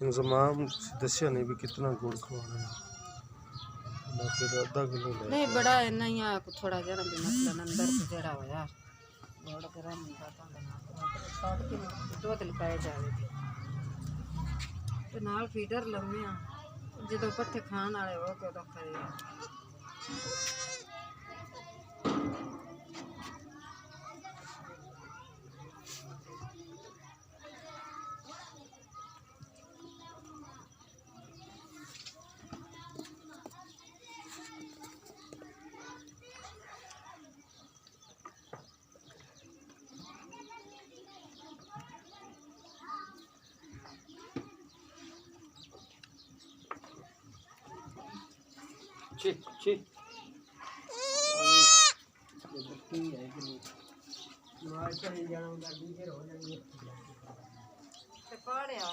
इंतजाम दसिया नहीं भी कितना गुड़ खवाना है। फिर आधा किलो ले नहीं बड़ा इन्ना ही आ थोड़ा जरा भी मसलन अंदर से जड़ा होया गुड़ गरम ਹੁੰਦਾ ਤਾਂ ਬਣਾ ਸਾਟ ਕੇ ਦੁੱਧ ਲਪਾਇਆ ਜਾਵੇ ਤੇ ਨਾਲ ਫੀਡਰ ਲਾਉਂਦੇ ਆ ਜਦੋਂ ਪੱਠੇ ਖਾਣ ਵਾਲੇ ਹੋ ਕੇ ਉਦੋਂ ਕਰੇ ची ची ਤੇ ਪਾੜਿਆ